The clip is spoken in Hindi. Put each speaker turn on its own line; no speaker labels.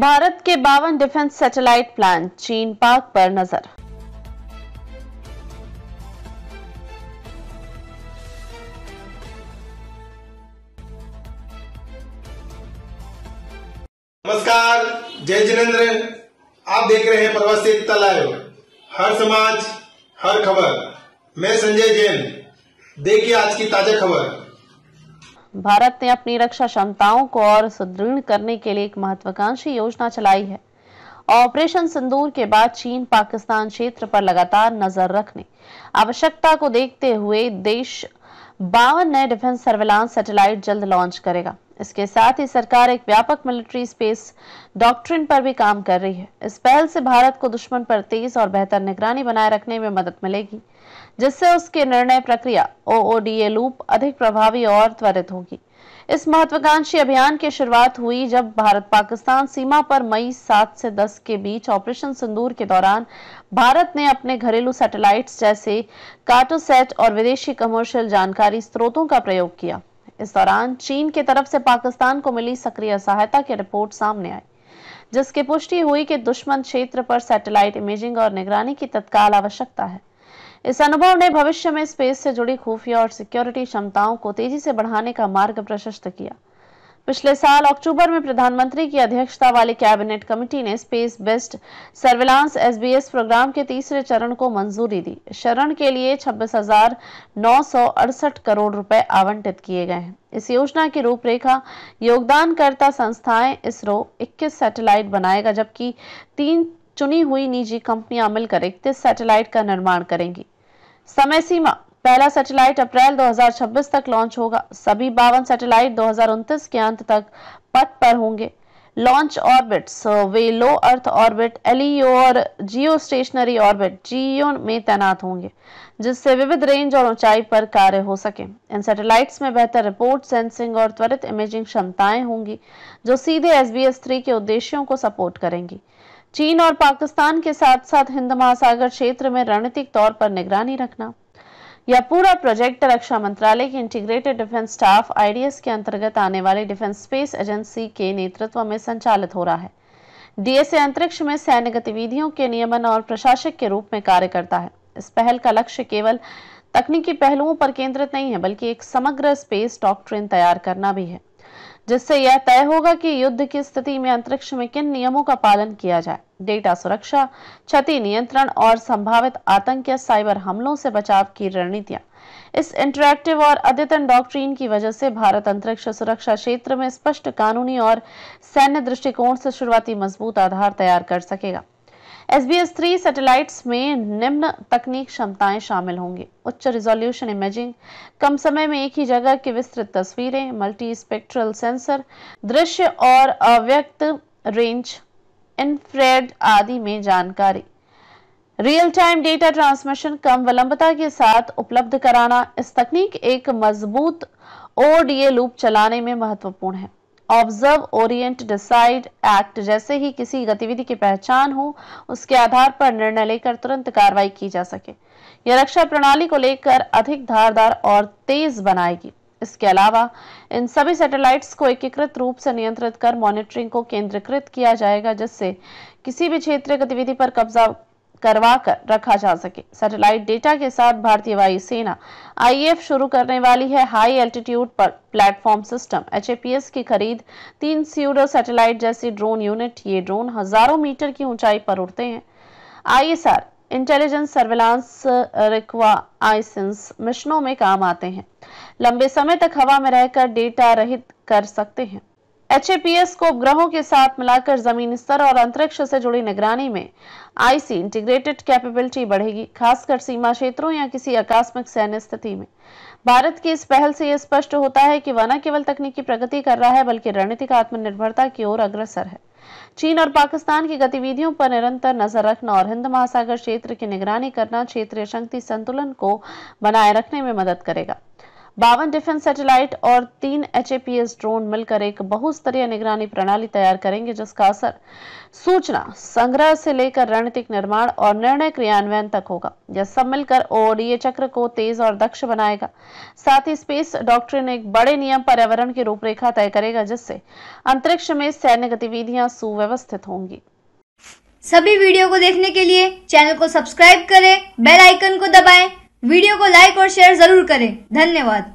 भारत के 52 डिफेंस सैटेलाइट प्लान, चीन पाक पर नजर।
नमस्कार, जय जिनेंद्र। आप देख रहे हैं प्रवासी एकता लाइव। हर समाज हर खबर। मैं संजय जैन। देखिए आज की ताजा खबर।
भारत ने अपनी रक्षा क्षमताओं को और सुदृढ़ करने के लिए एक महत्वाकांक्षी योजना चलाई है। ऑपरेशन सिंदूर के बाद चीन पाकिस्तान क्षेत्र पर लगातार नजर रखने आवश्यकता को देखते हुए देश 52 नए डिफेंस सर्विलांस सैटेलाइट जल्द लॉन्च करेगा। इसके साथ ही सरकार एक व्यापक मिलिट्री स्पेस डॉक्ट्रिन पर भी काम कर रही है। इस पहल से भारत को दुश्मन पर तेज और बेहतर निगरानी बनाए रखने में मदद मिलेगी, जिससे उसके निर्णय प्रक्रिया OODA लूप अधिक प्रभावी और त्वरित होगी। इस महत्वाकांक्षी अभियान की शुरुआत हुई जब भारत पाकिस्तान सीमा पर मई 7 से 10 के बीच ऑपरेशन सिंदूर के दौरान भारत ने अपने घरेलू सैटेलाइट्स जैसे कार्टोसैट और विदेशी कमर्शियल जानकारी स्रोतों का प्रयोग किया। इस दौरान चीन की तरफ से पाकिस्तान को मिली सक्रिय सहायता की रिपोर्ट सामने आई, जिसकी पुष्टि हुई कि दुश्मन क्षेत्र पर सैटेलाइट इमेजिंग और निगरानी की तत्काल आवश्यकता है। इस अनुभव ने भविष्य में स्पेस से जुड़ी खुफिया और सिक्योरिटी क्षमताओं को तेजी से बढ़ाने का मार्ग प्रशस्त किया। पिछले साल अक्टूबर में प्रधानमंत्री की अध्यक्षता वाली कैबिनेट कमेटी ने space based surveillance SBS program के तीसरे चरण को मंजूरी दी। चरण के लिए 26,968 करोड़ रुपए आवंटित किए गए हैं। इस योजना की रूपरेखा योगदानकर्ता संस्थाएं इसरो 21 सैटेलाइट बनाएगा, जबकि 3 चुनी हुई निजी कंपनियां मिलकर 31 सैटेलाइट का निर्माण करेंगी। समय सीमा: पहला सैटेलाइट अप्रैल 2026 तक लॉन्च होगा। सभी 52 सैटेलाइट 2029 के अंत तक पथ पर होंगे। लॉन्च ऑर्बिट्स: वे लो अर्थ ऑर्बिट LEO और जियो स्टेशनरी ऑर्बिट GEO में तैनात होंगे, जिससे विविध रेंज और ऊंचाई पर कार्य हो सके। इन सैटेलाइट्स में बेहतर रिपोर्ट सेंसिंग और त्वरित इमेजिंग क्षमताएं होंगी, जो सीधे SBS-3 के उद्देश्यों को सपोर्ट करेंगी। चीन और पाकिस्तान के साथ साथ हिंद महासागर क्षेत्र में रणनीतिक तौर पर निगरानी रखना। यह पूरा प्रोजेक्ट रक्षा मंत्रालय की इंटीग्रेटेड डिफेंस स्टाफ IDS के अंतर्गत आने वाली डिफेंस स्पेस एजेंसी के नेतृत्व में संचालित हो रहा है। DSA अंतरिक्ष में सैन्य गतिविधियों के नियमन और प्रशासक के रूप में कार्य करता है। इस पहल का लक्ष्य केवल तकनीकी पहलुओं पर केंद्रित नहीं है, बल्कि एक समग्र स्पेस डॉक्ट्रिन तैयार करना भी है, जिससे यह तय होगा कि युद्ध की स्थिति में अंतरिक्ष में किन नियमों का पालन किया जाए। डेटा सुरक्षा, क्षति नियंत्रण और संभावित आतंक या साइबर हमलों से बचाव की रणनीतियां। इस इंटरैक्टिव और अद्यतन डॉक्ट्रिन की वजह से भारत अंतरिक्ष सुरक्षा क्षेत्र में स्पष्ट कानूनी और सैन्य दृष्टिकोण से शुरुआती मजबूत आधार तैयार कर सकेगा। SBS-3 सैटेलाइट्स में निम्न तकनीक क्षमताएं शामिल होंगी: उच्च रिजोल्यूशन इमेजिंग, कम समय में एक ही जगह की विस्तृत तस्वीरें, मल्टी स्पेक्ट्रल सेंसर, दृश्य और अव्यक्त रेंज, इंफ्रारेड आदि में जानकारी, रियल टाइम डेटा ट्रांसमिशन कम विलंबता के साथ उपलब्ध कराना। इस तकनीक एक मजबूत OODA लूप चलाने में महत्वपूर्ण है। ऑब्जर्व, ओरिएंट, डिसाइड, एक्ट जैसे ही किसी गतिविधि की पहचान हो, उसके आधार पर निर्णय लेकर तुरंत कार्रवाई की जा सके। यह रक्षा प्रणाली को लेकर अधिक धारदार और तेज बनाएगी। इसके अलावा इन सभी सैटेलाइट्स को एकीकृत रूप से नियंत्रित कर मॉनिटरिंग को केंद्रीकृत किया जाएगा, जिससे किसी भी क्षेत्रीय गतिविधि पर कब्जा करवा कर रखा जा सके। सैटेलाइट डेटा के साथ भारतीय वायुसेना IAF शुरू करने वाली है हाई एल्टीट्यूड पर प्लेटफॉर्म सिस्टम HAPS की खरीद। 3 स्यूडो सैटेलाइट जैसी ड्रोन यूनिट, ये ड्रोन हजारों मीटर की ऊंचाई पर उड़ते हैं। ISR इंटेलिजेंस सर्विलांस रिकॉनाइसेंस मिशनों में काम आते हैं। लंबे समय तक हवा में रहकर डेटा रहित कर सकते हैं। HAPS को उपग्रहों के साथ मिलाकर जमीनी स्तर और अंतरिक्ष से जुड़ी निगरानी में IC इंटीग्रेटेड कैपेबिलिटी बढ़ेगी, खासकर सीमा क्षेत्रों या किसी आकस्मिक सैन्य स्थिति में। भारत की इस पहल से यह स्पष्ट होता है कि वह न केवल तकनीकी प्रगति कर रहा है, बल्कि रणनीतिक आत्मनिर्भरता की ओर अग्रसर है। चीन और पाकिस्तान की गतिविधियों पर निरंतर नजर रखना और हिंद महासागर क्षेत्र की निगरानी करना क्षेत्रीय शक्ति संतुलन को बनाए रखने में मदद करेगा। 52 डिफेंस सैटेलाइट और 3 HAPS ड्रोन मिलकर एक बहुस्तरीय निगरानी प्रणाली तैयार करेंगे, जिसका असर सूचना संग्रह से लेकर रणनीतिक निर्माण और निर्णय क्रियान्वयन तक होगा। यह सब मिलकर ODA चक्र को तेज और दक्ष बनाएगा। साथ ही स्पेस डॉक्ट्रिन एक बड़े नियम पर्यावरण की रूपरेखा तय करेगा, जिससे अंतरिक्ष में सैन्य गतिविधियां सुव्यवस्थित होंगी।
सभी वीडियो को देखने के लिए चैनल को सब्सक्राइब करें, बेल आइकन को दबाएं, वीडियो को लाइक और शेयर जरूर करें। धन्यवाद।